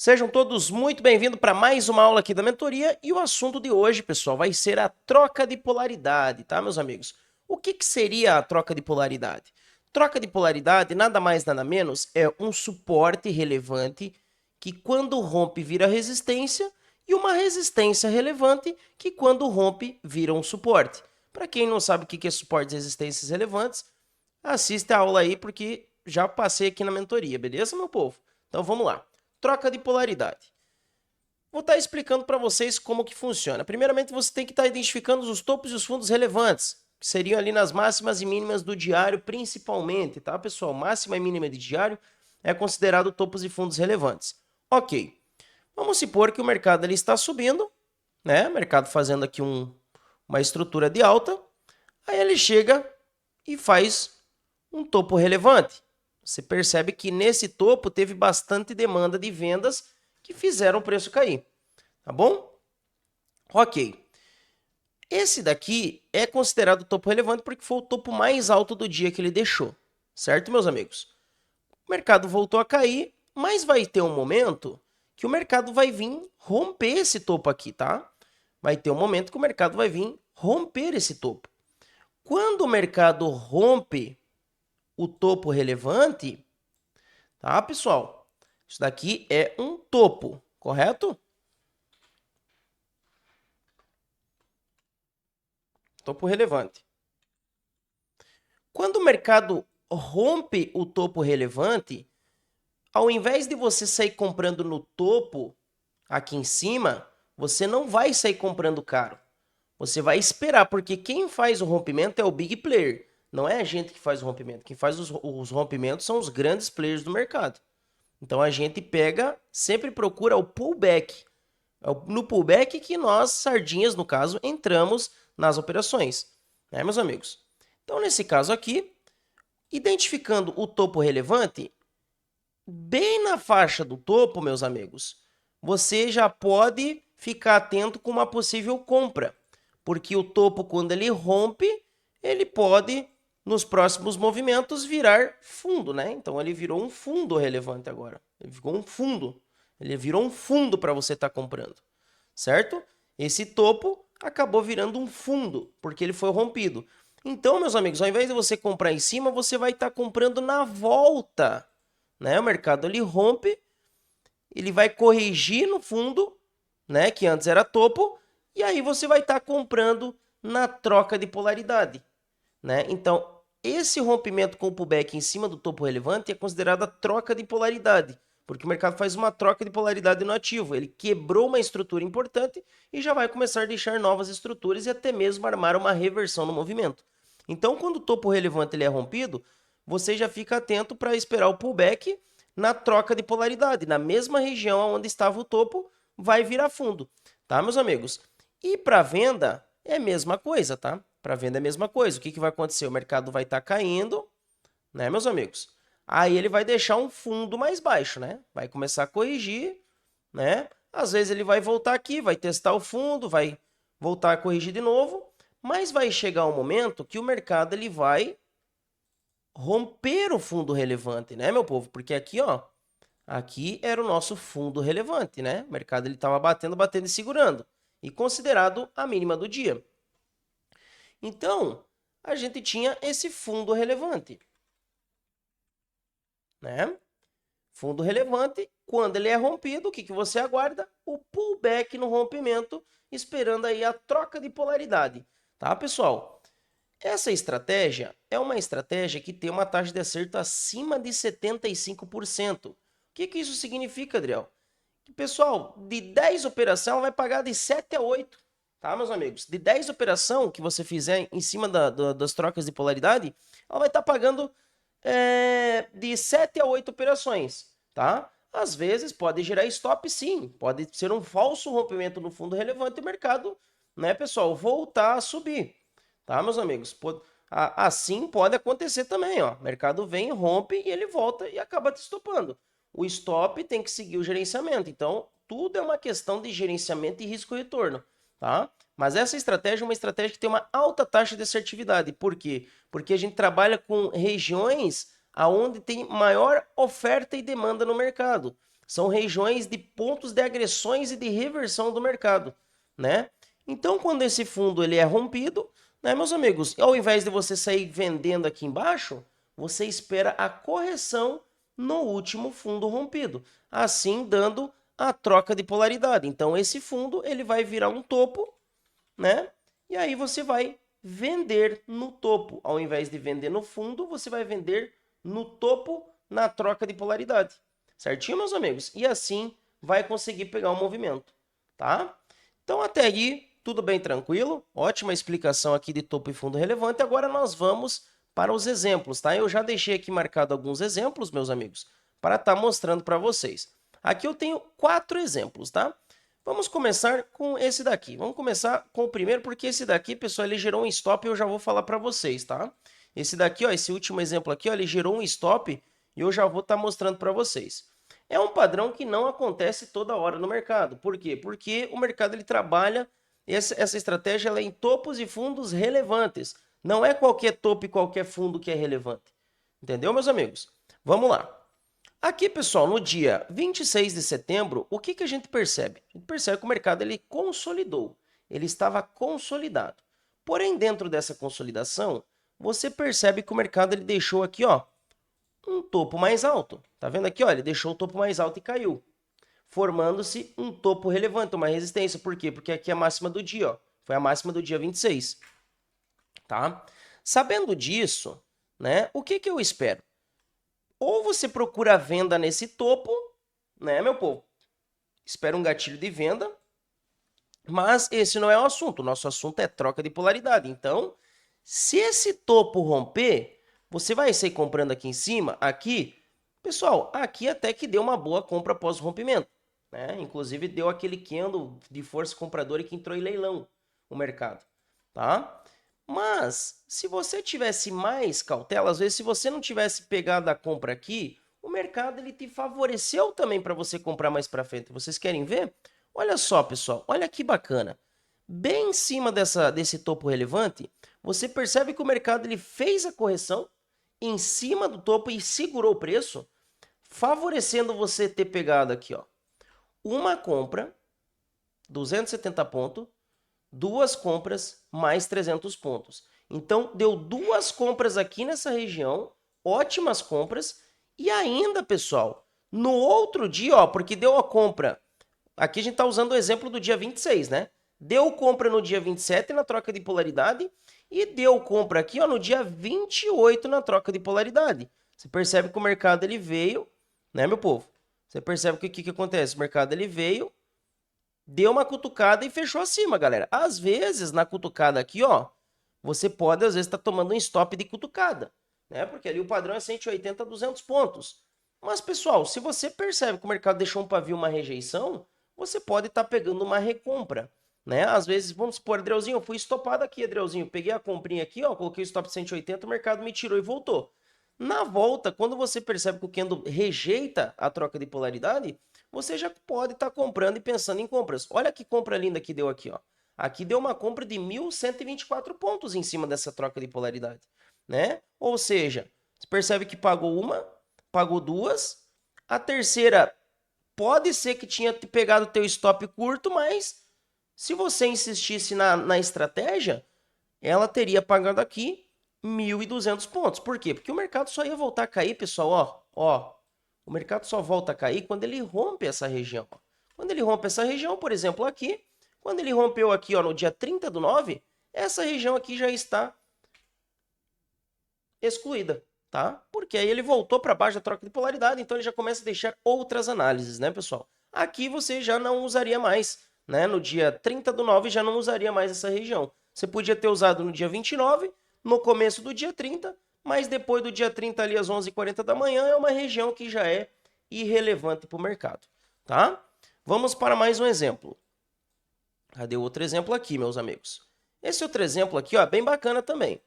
Sejam todos muito bem-vindos para mais uma aula aqui da mentoria e o assunto de hoje, pessoal, vai ser a troca de polaridade, tá, meus amigos? O que seria a troca de polaridade? Troca de polaridade nada mais nada menos é um suporte relevante que quando rompe vira resistência e uma resistência relevante que quando rompe vira um suporte. Para quem não sabe o que é suportes e resistências relevantes, assiste a aula aí porque já passei aqui na mentoria, beleza, meu povo? Então vamos lá. Troca de polaridade. Vou estar explicando para vocês como que funciona. Primeiramente, você tem que estar identificando os topos e os fundos relevantes, que seriam ali nas máximas e mínimas do diário, principalmente, tá, pessoal? Máxima e mínima de diário é considerado topos e fundos relevantes. Ok. Vamos supor que o mercado ali está subindo, né? O mercado fazendo aqui uma estrutura de alta. Aí ele chega e faz um topo relevante. Você percebe que nesse topo teve bastante demanda de vendas que fizeram o preço cair, tá bom? Ok. Esse daqui é considerado topo relevante porque foi o topo mais alto do dia que ele deixou, certo, meus amigos? O mercado voltou a cair, mas vai ter um momento que o mercado vai vir romper esse topo aqui, tá? Vai ter um momento que o mercado vai vir romper esse topo. Quando o mercado rompe o topo relevante, tá, pessoal? Isso daqui é um topo, correto? Topo relevante. Quando o mercado rompe o topo relevante, ao invés de você sair comprando no topo, aqui em cima, você não vai sair comprando caro. Você vai esperar, porque quem faz o rompimento é o big player. Não é a gente que faz o rompimento. Quem faz os rompimentos são os grandes players do mercado. Então a gente pega, sempre procura o pullback. É no pullback que nós, sardinhas no caso, entramos nas operações, né, meus amigos? Então nesse caso aqui, identificando o topo relevante, bem na faixa do topo, meus amigos, você já pode ficar atento com uma possível compra, porque o topo, quando ele rompe, ele pode, nos próximos movimentos, virar fundo, né? Então ele virou um fundo relevante agora. Ele ficou um fundo. Ele virou um fundo para você estar comprando, certo? Esse topo acabou virando um fundo, porque ele foi rompido. Então, meus amigos, ao invés de você comprar em cima, você vai estar comprando na volta, né? O mercado ele rompe, ele vai corrigir no fundo, né, que antes era topo, e aí você vai estar comprando na troca de polaridade, né? Então, esse rompimento com o pullback em cima do topo relevante é considerado a troca de polaridade, porque o mercado faz uma troca de polaridade no ativo. Ele quebrou uma estrutura importante e já vai começar a deixar novas estruturas e até mesmo armar uma reversão no movimento. Então, quando o topo relevante ele é rompido, você já fica atento para esperar o pullback na troca de polaridade. Na mesma região onde estava o topo, vai virar fundo, tá, meus amigos? E para venda é a mesma coisa, tá? Para venda é a mesma coisa. O que vai acontecer? O mercado vai estar caindo, né, meus amigos? Aí ele vai deixar um fundo mais baixo, né? Vai começar a corrigir, né? Às vezes ele vai voltar aqui, vai testar o fundo, vai voltar a corrigir de novo, mas vai chegar um momento que o mercado ele vai romper o fundo relevante, né, meu povo? Porque aqui, ó, aqui era o nosso fundo relevante, né? O mercado ele estava batendo, batendo e segurando, e considerado a mínima do dia. Então, a gente tinha esse fundo relevante, né? Fundo relevante, quando ele é rompido, o que você aguarda? O pullback no rompimento, esperando aí a troca de polaridade, tá, pessoal? Essa estratégia é uma estratégia que tem uma taxa de acerto acima de 75%. O que isso significa, Adriel? Que, pessoal, de 10 operações vai pagar de 7 a 8, tá, meus amigos? De 10 operações que você fizer em cima das trocas de polaridade, ela vai estar pagando de 7 a 8 operações, tá? Às vezes pode gerar stop, sim, pode ser um falso rompimento no fundo relevante e o mercado, né, pessoal, voltar a subir, tá, meus amigos? Assim pode acontecer também, ó. O mercado vem, rompe e ele volta e acaba te estopando. O stop tem que seguir o gerenciamento. Então, tudo é uma questão de gerenciamento e risco-retorno, tá? Mas essa estratégia é uma estratégia que tem uma alta taxa de assertividade. Por quê? Porque a gente trabalha com regiões aonde tem maior oferta e demanda no mercado. São regiões de pontos de agressões e de reversão do mercado, né? Então, quando esse fundo ele é rompido, né, meus amigos, ao invés de você sair vendendo aqui embaixo, você espera a correção no último fundo rompido, assim dando a troca de polaridade. Então, esse fundo ele vai virar um topo, né? E aí você vai vender no topo. Ao invés de vender no fundo, você vai vender no topo na troca de polaridade. Certinho, meus amigos? E assim vai conseguir pegar o movimento, tá? Então, até aí, tudo bem tranquilo. Ótima explicação aqui de topo e fundo relevante. Agora nós vamos para os exemplos, tá? Eu já deixei aqui marcado alguns exemplos, meus amigos, para estar mostrando para vocês. Aqui eu tenho 4 exemplos, tá? Vamos começar com esse daqui. Vamos começar com o primeiro, porque esse daqui, pessoal, ele gerou um stop e eu já vou falar para vocês, tá? Esse daqui, ó, esse último exemplo aqui, ó, ele gerou um stop e eu já vou estar mostrando para vocês. É um padrão que não acontece toda hora no mercado. Por quê? Porque o mercado ele trabalha, essa estratégia ela é em topos e fundos relevantes. Não é qualquer topo e qualquer fundo que é relevante. Entendeu, meus amigos? Vamos lá. Aqui, pessoal, no dia 26 de setembro, o que a gente percebe? A gente percebe que o mercado ele consolidou, ele estava consolidado. Porém, dentro dessa consolidação, você percebe que o mercado ele deixou aqui, ó, um topo mais alto. Tá vendo aqui, ó, ele deixou o topo mais alto e caiu, formando-se um topo relevante, uma resistência. Por quê? Porque aqui é a máxima do dia, ó, foi a máxima do dia 26, tá? Sabendo disso, né, o que eu espero? Ou você procura a venda nesse topo, né, meu povo? Espera um gatilho de venda, mas esse não é o assunto. O nosso assunto é troca de polaridade. Então, se esse topo romper, você vai sair comprando aqui em cima, aqui. Pessoal, aqui até que deu uma boa compra após o rompimento, né? Inclusive deu aquele candle de força compradora que entrou em leilão o mercado, tá? Mas, se você tivesse mais cautela, às vezes se você não tivesse pegado a compra aqui, o mercado ele te favoreceu também para você comprar mais para frente. Vocês querem ver? Olha só, pessoal, olha que bacana. Bem em cima desse topo relevante, você percebe que o mercado ele fez a correção em cima do topo e segurou o preço, favorecendo você ter pegado aqui, ó, uma compra, 270 pontos, duas compras mais 300 pontos. Então, deu duas compras aqui nessa região, ótimas compras, e ainda, pessoal, no outro dia, ó, porque deu a compra, aqui a gente está usando o exemplo do dia 26, né? Deu compra no dia 27 na troca de polaridade e deu compra aqui, ó, no dia 28 na troca de polaridade. Você percebe que o mercado ele veio, né, meu povo? Você percebe que o que acontece? O mercado ele veio, deu uma cutucada e fechou acima, galera. Às vezes, na cutucada aqui, ó, você pode, às vezes, estar tomando um stop de cutucada, né? Porque ali o padrão é 180 a 200 pontos. Mas, pessoal, se você percebe que o mercado deixou um pavio, uma rejeição, você pode estar pegando uma recompra, né? Às vezes, vamos supor, Adrielzinho, eu fui estopado aqui, Adrielzinho. Peguei a comprinha aqui, ó, coloquei o stop 180, o mercado me tirou e voltou. Na volta, quando você percebe que o candle rejeita a troca de polaridade, você já pode estar comprando e pensando em compras. Olha que compra linda que deu aqui, ó. Aqui deu uma compra de 1.124 pontos em cima dessa troca de polaridade, né? Ou seja, você percebe que pagou uma, pagou duas, a terceira pode ser que tinha pegado o teu stop curto, mas se você insistisse na estratégia, ela teria pagado aqui 1.200 pontos. Por quê? Porque o mercado só ia voltar a cair, pessoal, ó. O mercado só volta a cair quando ele rompe essa região. Quando ele rompe essa região, por exemplo, aqui, quando ele rompeu aqui, ó, no dia 30/9, essa região aqui já está excluída, tá? Porque aí ele voltou para baixo da troca de polaridade, então ele já começa a deixar outras análises, né, pessoal? Aqui você já não usaria mais, né? No dia 30/9 já não usaria mais essa região. Você podia ter usado no dia 29, no começo do dia 30, mas depois do dia 30 ali às 11h40 da manhã é uma região que já é irrelevante para o mercado, tá? Vamos para mais um exemplo. Cadê outro exemplo aqui, meus amigos? Esse outro exemplo aqui, ó, é bem bacana também.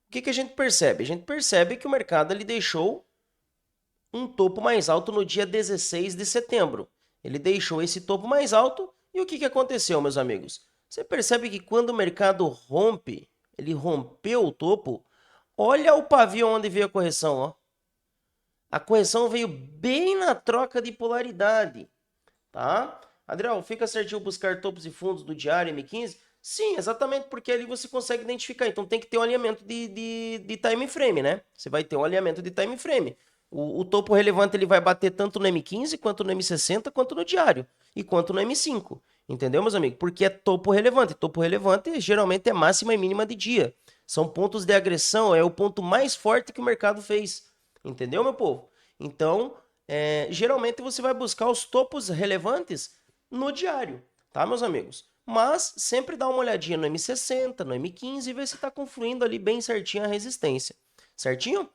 O que a gente percebe? A gente percebe que o mercado ele deixou um topo mais alto no dia 16 de setembro. Ele deixou esse topo mais alto e o que aconteceu, meus amigos? Você percebe que quando o mercado rompe, ele rompeu o topo, olha o pavio onde veio a correção, ó. A correção veio bem na troca de polaridade, tá? Adriel, fica certinho buscar topos e fundos do diário M15? Sim, exatamente porque ali você consegue identificar. Então tem que ter um alinhamento de time frame, né? Você vai ter um alinhamento de time frame. O topo relevante ele vai bater tanto no M15, quanto no M60, quanto no diário. E quanto no M5. Entendeu, meus amigos? Porque é topo relevante. Topo relevante geralmente é máxima e mínima de dia. São pontos de agressão, é o ponto mais forte que o mercado fez. Entendeu, meu povo? Então, geralmente você vai buscar os topos relevantes no diário, tá, meus amigos? Mas sempre dá uma olhadinha no M60, no M15 e ver se está confluindo ali bem certinho a resistência. Certinho?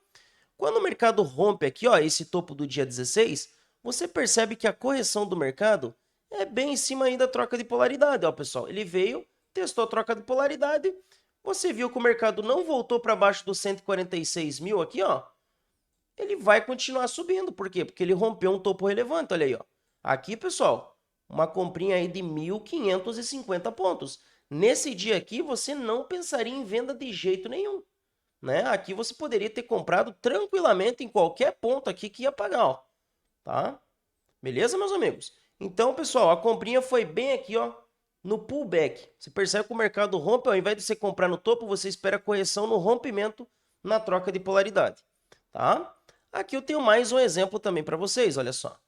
Quando o mercado rompe aqui, ó, esse topo do dia 16, você percebe que a correção do mercado é bem em cima ainda da troca de polaridade, ó, pessoal. Ele veio, testou a troca de polaridade, você viu que o mercado não voltou para baixo dos 146 mil aqui, ó. Ele vai continuar subindo. Por quê? Porque ele rompeu um topo relevante, olha aí, ó. Aqui, pessoal, uma comprinha aí de 1.550 pontos. Nesse dia aqui, você não pensaria em venda de jeito nenhum, né? Aqui você poderia ter comprado tranquilamente em qualquer ponto aqui que ia pagar, ó, tá? Beleza, meus amigos? Então, pessoal, a comprinha foi bem aqui, ó, no pullback. Você percebe que o mercado rompe, ao invés de você comprar no topo, você espera a correção no rompimento na troca de polaridade, tá? Aqui eu tenho mais um exemplo também para vocês, olha só.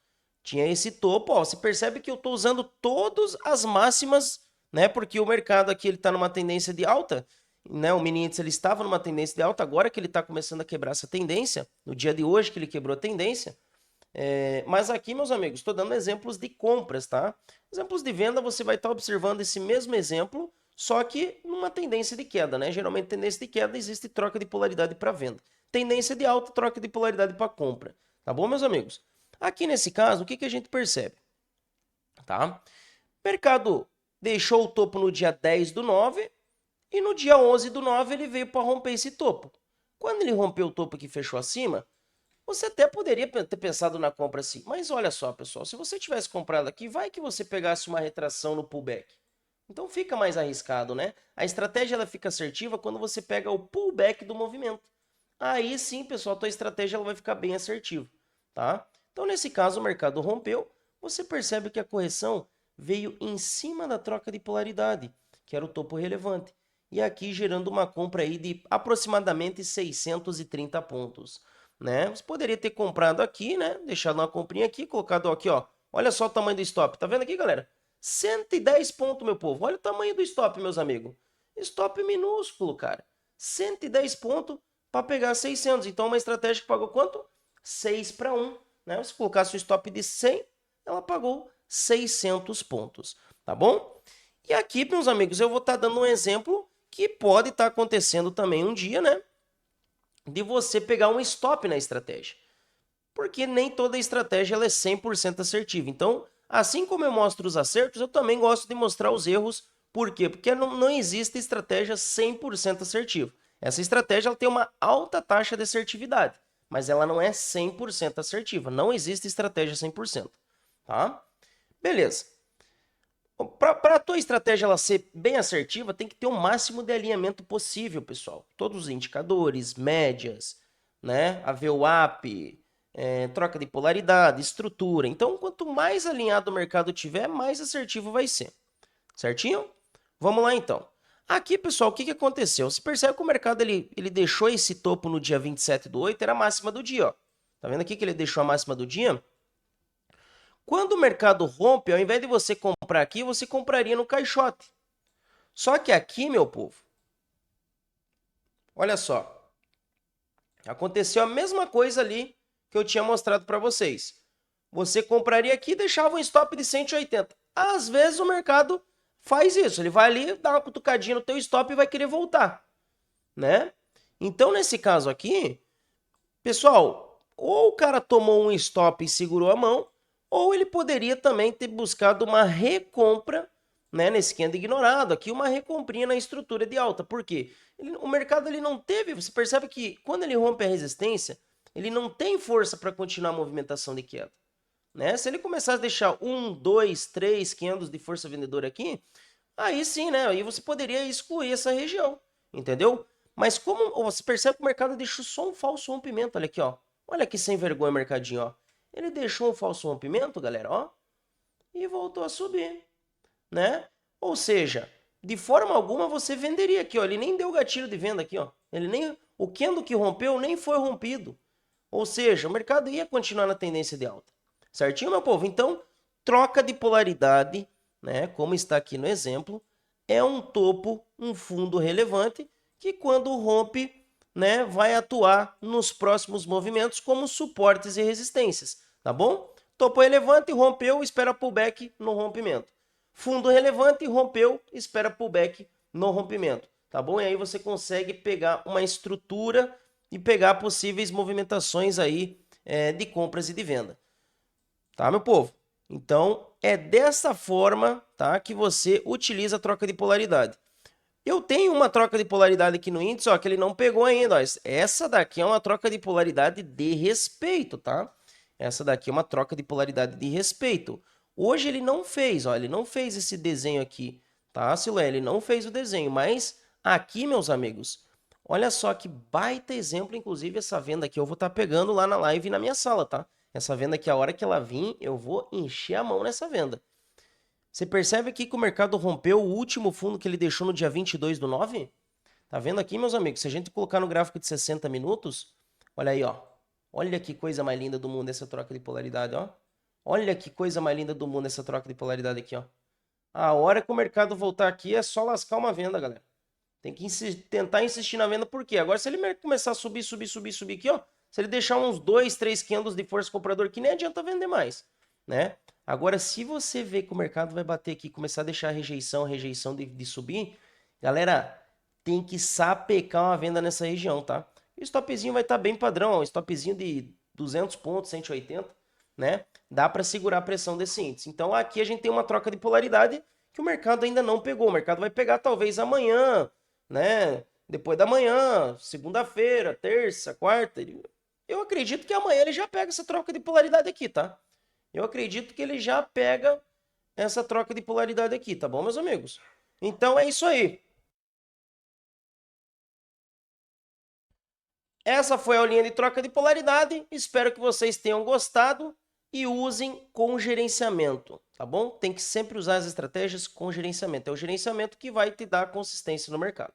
Tinha esse topo, ó, você percebe que eu estou usando todas as máximas, né? Porque o mercado aqui ele está numa tendência de alta, né? O mini índice ele estava numa tendência de alta, agora que ele está começando a quebrar essa tendência, no dia de hoje que ele quebrou a tendência. Mas aqui, meus amigos, estou dando exemplos de compras, tá? Exemplos de venda, você vai estar observando esse mesmo exemplo, só que numa tendência de queda, né? Geralmente, tendência de queda existe troca de polaridade para venda. Tendência de alta, troca de polaridade para compra. Tá bom, meus amigos? Aqui nesse caso, o que, que a gente percebe? Tá? Mercado deixou o topo no dia 10 do 9 e no dia 11 do 9 ele veio para romper esse topo. Quando ele rompeu o topo que fechou acima, você até poderia ter pensado na compra assim, mas olha só, pessoal, se você tivesse comprado aqui, vai que você pegasse uma retração no pullback. Então fica mais arriscado, né? A estratégia ela fica assertiva quando você pega o pullback do movimento. Aí sim, pessoal, a tua estratégia ela vai ficar bem assertiva, tá? Então nesse caso o mercado rompeu, você percebe que a correção veio em cima da troca de polaridade, que era o topo relevante, e aqui gerando uma compra aí de aproximadamente 630 pontos, né? Você poderia ter comprado aqui, né? Deixado uma comprinha aqui, colocado aqui, ó. Olha só o tamanho do stop, tá vendo aqui, galera? 110 pontos, meu povo. Olha o tamanho do stop, meus amigos. Stop minúsculo, cara. 110 pontos para pegar 600. Então, uma estratégia que pagou quanto? 6 para 1. Né? Se colocasse um stop de 100, ela pagou 600 pontos. Tá bom? E aqui, meus amigos, eu vou estar dando um exemplo que pode estar acontecendo também um dia, né? De você pegar um stop na estratégia. Porque nem toda estratégia ela é 100% assertiva. Então, assim como eu mostro os acertos, eu também gosto de mostrar os erros. Por quê? Porque não existe estratégia 100% assertiva. Essa estratégia ela tem uma alta taxa de assertividade, mas ela não é 100% assertiva. Não existe estratégia 100%. Tá? Beleza. Para a tua estratégia ela ser bem assertiva, tem que ter o máximo de alinhamento possível, pessoal. Todos os indicadores, médias, né? A VWAP, troca de polaridade, estrutura. Então, quanto mais alinhado o mercado tiver, mais assertivo vai ser. Certinho? Vamos lá, então. Aqui, pessoal, o que aconteceu? Você percebe que o mercado ele deixou esse topo no dia 27 do 8, era a máxima do dia, ó. Tá vendo aqui que ele deixou a máxima do dia? Quando o mercado rompe, ao invés de você comprar aqui, você compraria no caixote. Só que aqui, meu povo, olha só, aconteceu a mesma coisa ali que eu tinha mostrado para vocês. Você compraria aqui e deixava um stop de 180. Às vezes o mercado faz isso, ele vai ali, dá uma cutucadinha no teu stop e vai querer voltar, né? Então, nesse caso aqui, pessoal, ou o cara tomou um stop e segurou a mão, ou ele poderia também ter buscado uma recompra, né, nesse candle ignorado, aqui uma recomprinha na estrutura de alta. Por quê? O mercado ele não teve, você percebe que quando ele rompe a resistência, ele não tem força para continuar a movimentação de queda. Né? Se ele começar a deixar 1, 2, 3 candles de força vendedora aqui, aí sim, né? Aí você poderia excluir essa região, entendeu? Mas como você percebe que o mercado deixou só um falso rompimento, olha aqui, ó. Olha que sem vergonha o mercadinho, ó. Ele deixou um falso rompimento, galera, ó, e voltou a subir, né? Ou seja, de forma alguma você venderia aqui, ó. Ele nem deu gatilho de venda aqui, ó. Ele nem, o candle que rompeu nem foi rompido. Ou seja, o mercado ia continuar na tendência de alta. Certinho, meu povo? Então, troca de polaridade, né, como está aqui no exemplo, é um topo, um fundo relevante que quando rompe, né, vai atuar nos próximos movimentos como suportes e resistências, tá bom? Topo relevante, rompeu, espera pullback no rompimento. Fundo relevante, rompeu, espera pullback no rompimento, tá bom? E aí você consegue pegar uma estrutura e pegar possíveis movimentações aí de compras e de venda. Tá, meu povo? Então, é dessa forma, tá, que você utiliza a troca de polaridade. Eu tenho uma troca de polaridade aqui no índice, ó, que ele não pegou ainda, ó. Essa daqui é uma troca de polaridade de respeito, tá? Essa daqui é uma troca de polaridade de respeito. Hoje ele não fez, ó, ele não fez esse desenho aqui, tá, Silé? Ele não fez o desenho, mas aqui, meus amigos, olha só que baita exemplo, inclusive essa venda aqui eu vou estar pegando lá na live na minha sala, tá? Essa venda aqui, a hora que ela vir, eu vou encher a mão nessa venda. Você percebe aqui que o mercado rompeu o último fundo que ele deixou no dia 22/9? Tá vendo aqui, meus amigos? Se a gente colocar no gráfico de 60 minutos, olha aí, ó. Olha que coisa mais linda do mundo essa troca de polaridade, ó. Olha que coisa mais linda do mundo essa troca de polaridade aqui, ó. A hora que o mercado voltar aqui é só lascar uma venda, galera. Tem que tentar insistir na venda, por quê? Agora, se ele começar a subir aqui, ó. Se ele deixar uns 2, 3 candles de força comprador aqui, nem adianta vender mais, né? Agora, se você vê que o mercado vai bater aqui, começar a deixar rejeição de subir, galera, tem que sapecar uma venda nessa região, tá? E o stopzinho vai estar bem padrão, ó, um stopzinho de 200 pontos, 180, né? Dá para segurar a pressão desse índice. Então, aqui a gente tem uma troca de polaridade que o mercado ainda não pegou. O mercado vai pegar talvez amanhã, né? Depois da manhã, segunda-feira, terça, quarta. Eu acredito que amanhã ele já pega essa troca de polaridade aqui, tá? Eu acredito que ele já pega essa troca de polaridade aqui, tá bom, meus amigos? Então é isso aí. Essa foi a aulinha de troca de polaridade. Espero que vocês tenham gostado e usem com gerenciamento, tá bom? Tem que sempre usar as estratégias com gerenciamento. É o gerenciamento que vai te dar consistência no mercado.